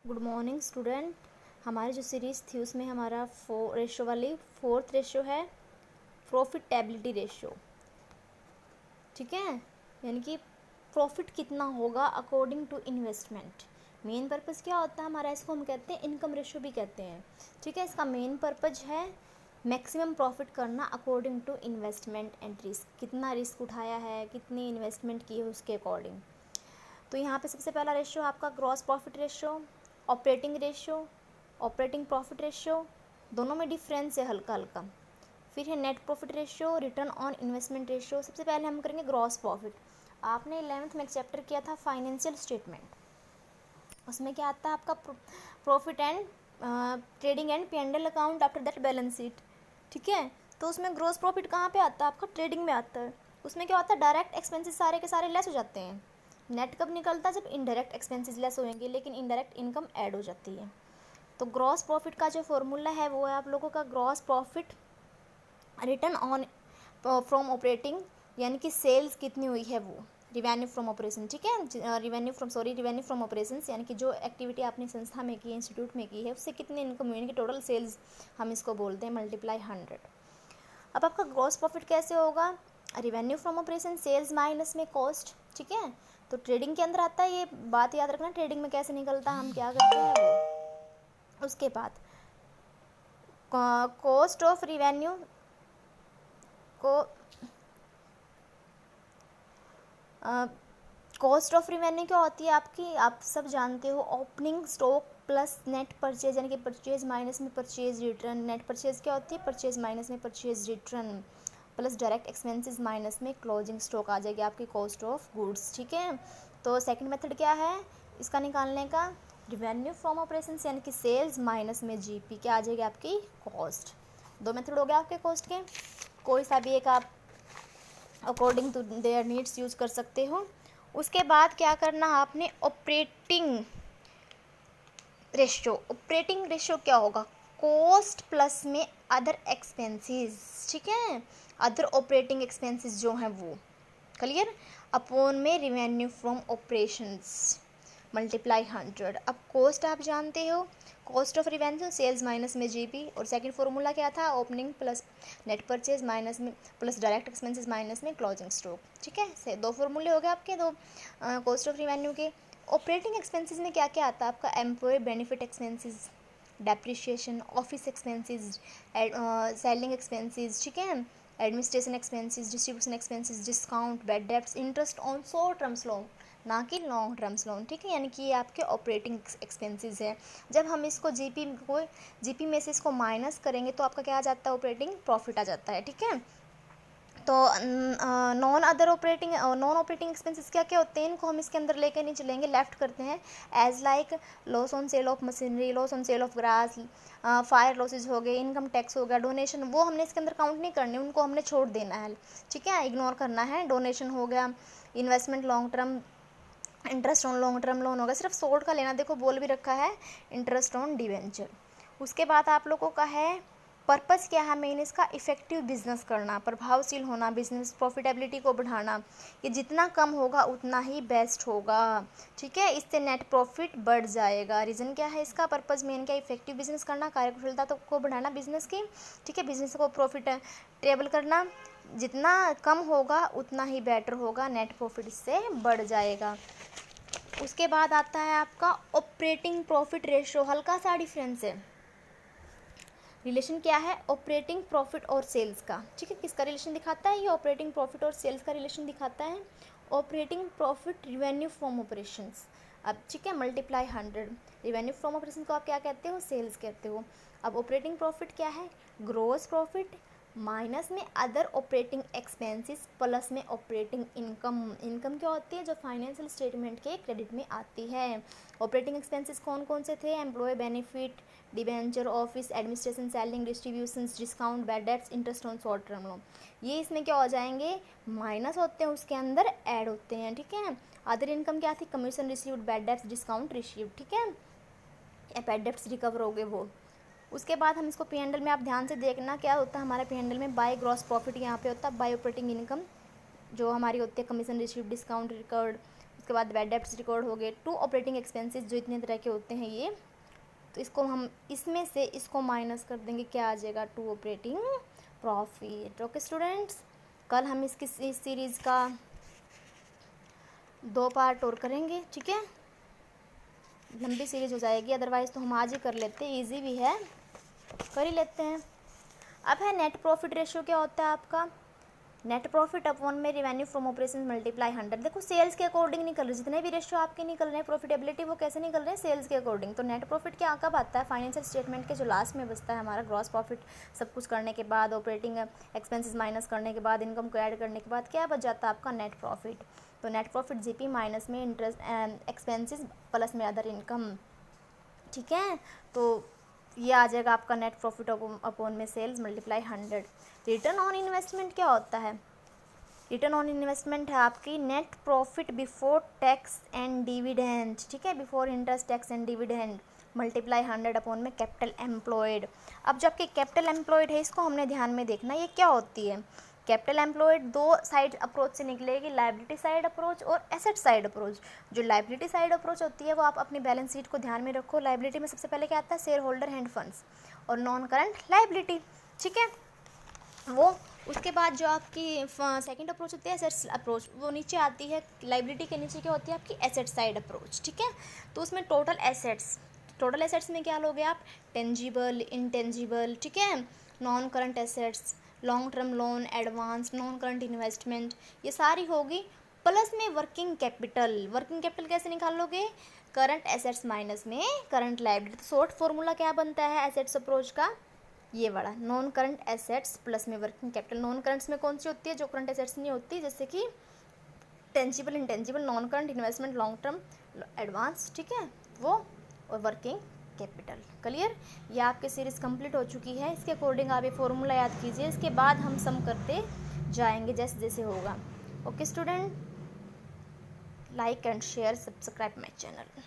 Good morning student. हमारी जो series थी उसमें हमारा रेशो वाली फोर्थ रेशो है प्रॉफिटेबिलिटी रेशो। ठीक है, यानी कि प्रॉफिट कितना होगा according to investment. Main purpose क्या होता है हमारा, इसको हम कहते हैं इनकम रेशो भी कहते हैं। ठीक है, इसका मेन पर्पज़ है मैक्सिमम प्रॉफिट करना according to investment and risk. कितना रिस्क उठाया है, कितनी इन्वेस्टमेंट की है उसके अकॉर्डिंग। तो यहाँ पे सबसे पहला रेशो आपका gross profit ratio, operating ratio, operating profit ratio, दोनों में डिफरेंस है हल्का हल्का। फिर है net profit ratio, return on investment ratio. सबसे पहले हम करेंगे ग्रॉस प्रॉफिट। आपने 11th में एक चैप्टर किया था फाइनेंशियल स्टेटमेंट, उसमें क्या आता है आपका profit and trading and P&L account, after that balance sheet. ठीक है, तो उसमें ग्रॉस प्रॉफिट कहाँ पे आता है आपका, ट्रेडिंग में आता है। उसमें क्या होता है डायरेक्ट एक्सपेंसेस सारे के सारे लेस हो जाते हैं। नेट कब निकलता है, जब इनडायरेक्ट एक्सपेंसेस लेस होंगे लेकिन इनडायरेक्ट इनकम ऐड हो जाती है। तो ग्रॉस प्रॉफिट का जो फॉर्मूला है वो है आप लोगों का gross profit return on from operating, यानी कि सेल्स कितनी हुई है वो, रिवेन्यू फ्रॉम ऑपरेशन। ठीक है, रिवेन्यू फ्रॉम ऑपरेशंस, यानी कि जो एक्टिविटी आपने संस्था में की, इंस्टीट्यूट में की है, उससे कितनी इनकम हुई, यानी कि टोटल सेल्स हम इसको बोलते हैं, मल्टीप्लाई 100। अब आपका ग्रॉस प्रॉफिट कैसे होगा, revenue from operation, sales minus में कॉस्ट। ठीक है, तो ट्रेडिंग के अंदर आता है, ये बात याद रखना ट्रेडिंग में कैसे निकलता है, हम क्या करते हैं वो। उसके बाद कॉस्ट ऑफ रिवेन्यू को कॉस्ट ऑफ रिवेन्यू क्या होती है आपकी, आप सब जानते हो, opening stock plus net purchase, यानी कि परचेज माइनस में परचेज रिटर्न। नेट परचेज क्या होती है, परचेज माइनस में purchase return, plus direct expenses minus में क्लोजिंग स्टॉक आ जाएगी आपकी कॉस्ट ऑफ गुड्स। ठीक है, तो सेकंड मेथड क्या है इसका निकालने का, रिवेन्यू फ्रॉम ऑपरेशंस, यानी कि सेल्स माइनस में जीपी क्या आ जाएगी आपकी कॉस्ट। दो मेथड हो गया आपके कॉस्ट के, कोई सा भी एक आप according to their needs use कर सकते हो। उसके बाद क्या करना आपने, ऑपरेटिंग रेशियो। ऑपरेटिंग रेशियो क्या होगा, कॉस्ट प्लस में अदर एक्सपेंसेस। ठीक है, अदर ऑपरेटिंग एक्सपेंसेस जो हैं वो, क्लियर, अपॉन में रिवेन्यू फ्रॉम ऑपरेशंस, मल्टीप्लाई 100। अब कॉस्ट आप जानते हो, cost of revenue sales minus में जीपी, और सेकंड फॉर्मूला क्या था, opening plus net purchase minus में प्लस डायरेक्ट एक्सपेंसेस माइनस में क्लोजिंग स्टॉक। ठीक है, से दो फॉर्मूले हो गए आपके, दो कॉस्ट ऑफ रिवेन्यू के। ऑपरेटिंग एक्सपेंसेस में क्या क्या आता है आपका, employ benefit expenses, depreciation, office expenses, selling expenses. ठीक है, administration expenses, distribution expenses, discount, bad debts, interest on short terms loan, ना कि लॉन्ग टर्म्स लोन। ठीक है, यानी कि ये आपके ऑपरेटिंग एक्सपेंसेस है। जब हम इसको जीपी में से इसको माइनस करेंगे तो आपका क्या आ जाता है, ऑपरेटिंग प्रॉफिट आ जाता है। ठीक है, तो नॉन ऑपरेटिंग एक्सपेंसेस क्या क्या होते हैं, इनको हम इसके अंदर लेके नहीं चलेंगे, लेफ्ट करते हैं। As like loss on sale of machinery, loss on sale of grass, fire losses हो गए, इनकम टैक्स हो गया, डोनेशन, वो हमने इसके अंदर काउंट नहीं करने, उनको हमने छोड़ देना है। ठीक है, इग्नोर करना है। डोनेशन हो गया, investment long term, interest on long term loan होगा, सिर्फ शॉर्ट का लेना, देखो बोल भी रखा है इंटरेस्ट ऑन डिवेंचर। उसके बाद आप लोगों का है पर्पस क्या है मेन इसका, इफेक्टिव बिजनेस करना, प्रभावशील होना, बिजनेस प्रॉफिटेबिलिटी को बढ़ाना, ये जितना कम होगा उतना ही बेस्ट होगा। ठीक है, इससे नेट प्रॉफिट बढ़ जाएगा। रीज़न क्या है इसका, पर्पस मेन क्या, इफेक्टिव बिजनेस करना, कार्यकुशलता तो को बढ़ाना बिजनेस की। ठीक है, बिजनेस को प्रॉफिटेबल करना, जितना कम होगा उतना ही बेटर होगा, नेट प्रॉफिट इससे बढ़ जाएगा। उसके बाद आता है आपका ऑपरेटिंग प्रॉफिट रेशो, हल्का सा डिफरेंस है। रिलेशन क्या है, ऑपरेटिंग प्रॉफिट और सेल्स का। ठीक है, किसका रिलेशन दिखाता है, ये ऑपरेटिंग प्रॉफिट और सेल्स का रिलेशन दिखाता है। Operating profit revenue from operations, अब ठीक है, मल्टीप्लाई 100। रिवेन्यू फ्रॉम ऑपरेशन को आप क्या कहते हो, सेल्स कहते हो। अब ऑपरेटिंग प्रॉफिट क्या है, ग्रॉस प्रॉफिट माइनस में अदर ऑपरेटिंग एक्सपेंसेस प्लस में ऑपरेटिंग इनकम। इनकम क्या होती है, जो फाइनेंशियल स्टेटमेंट के क्रेडिट में आती है। ऑपरेटिंग एक्सपेंसेस कौन कौन से थे, employ benefit, debenture, office administration, selling, distribution, discount, bad debts, interest on short term loan, ये इसमें क्या हो जाएंगे, माइनस होते हैं, उसके अंदर ऐड होते हैं। ठीक है, अदर इनकम क्या थी, commission received, bad debts, discount received. ठीक है, बैड डेब्ट्स रिकवर हो गए वो। उसके बाद हम इसको P&L में आप ध्यान से देखना क्या होता है हमारा P&L में, बाय ग्रॉस प्रॉफिट यहाँ पे होता है, बाय ऑपरेटिंग इनकम जो हमारी होती है, कमीशन रिसीव्ड, डिस्काउंट रिकवर्ड, उसके बाद बैड डेब्ट्स रिकॉर्ड हो गए, 2 ऑपरेटिंग एक्सपेंसेस जो इतने तरह के होते हैं ये, तो इसको हम इसमें से इसको माइनस कर देंगे, क्या आ जाएगा 2 ऑपरेटिंग प्रॉफिट। ओके स्टूडेंट्स, कल हम इस सीरीज़ का 2 पार्ट और करेंगे, ठीक है, लंबी सीरीज हो जाएगी, अदरवाइज़ तो हम आज ही कर लेते हैं, ईजी भी है, कर ही लेते हैं। अब है नेट प्रॉफिट रेशियो, क्या होता है आपका, नेट प्रॉफिट अपॉन में रिवेन्यू फ्रॉम ऑपरेशन मल्टीप्लाई 100। देखो सेल्स के अकॉर्डिंग निकल रहे, जितने भी रेशियो आपके निकल रहे हैं प्रॉफिटेबिलिटी, वो कैसे निकल रहे हैं, सेल्स के अकॉर्डिंग। तो नेट प्रॉफिट क्या कब आता है, फाइनेंशियल स्टेटमेंट के जो लास्ट में बचता है हमारा ग्रॉस प्रॉफिट, सब कुछ करने के बाद, ऑपरेटिंग एक्सपेंसेस माइनस करने के बाद, इनकम को ऐड करने के बाद क्या बच जाता है आपका नेट प्रॉफिट। तो नेट प्रॉफिट जीपी माइनस में इंटरेस्ट एक्सपेंसेस प्लस में अदर इनकम, ठीक है। तो ये आ जाएगा आपका नेट प्रॉफिट अपॉन में sales multiply 100। Return on investment क्या होता है, रिटर्न ऑन इन्वेस्टमेंट है आपकी net profit before tax and dividend, ठीक है, before interest tax and dividend multiply 100 upon में कैपिटल एम्प्लॉयड। अब जब कि कैपिटल एम्प्लॉयड है, इसको हमने ध्यान में देखना, ये क्या होती है। कैपिटल एम्प्लॉयड 2 साइड अप्रोच से निकलेगी, लायबिलिटी साइड अप्रोच और एसेट साइड अप्रोच। जो लायबिलिटी साइड अप्रोच होती है वो आप अपनी बैलेंस शीट को ध्यान में रखो, लायबिलिटी में सबसे पहले क्या आता है, शेयर होल्डर हैंड फंड्स और नॉन करंट लायबिलिटी, ठीक है। वो उसके बाद जो आपकी सेकंड अप्रोच होती है एसेट्स अप्रोच, वो नीचे आती है, लायबिलिटी के नीचे क्या होती है आपकी एसेट साइड अप्रोच, ठीक है। तो उसमें टोटल एसेट्स में क्या लोगे आप, टेंजिबल, इंटेंजिबल, ठीक है, non current assets, long term loan, advance, non current investment, ये सारी होगी, प्लस में वर्किंग कैपिटल कैसे निकालोगे, करंट एसेट्स माइनस में करंट लायबिलिटी। तो शॉर्ट फॉर्मूला क्या बनता है एसेट्स अप्रोच का, ये बड़ा, नॉन करंट एसेट्स प्लस में वर्किंग कैपिटल। नॉन करंट्स में कौन सी होती है, जो करंट एसेट्स नहीं होती, जैसे कि tangible, intangible, non current, investment, long term, advance, ठीक है, वो, और वर्किंग कैपिटल। क्लियर, ये आपकी सीरीज़ कंप्लीट हो चुकी है। इसके अकॉर्डिंग आप ये फॉर्मूला याद कीजिए, इसके बाद हम सम करते जाएंगे जैसे जैसे होगा। Okay student, like and share, subscribe my channel.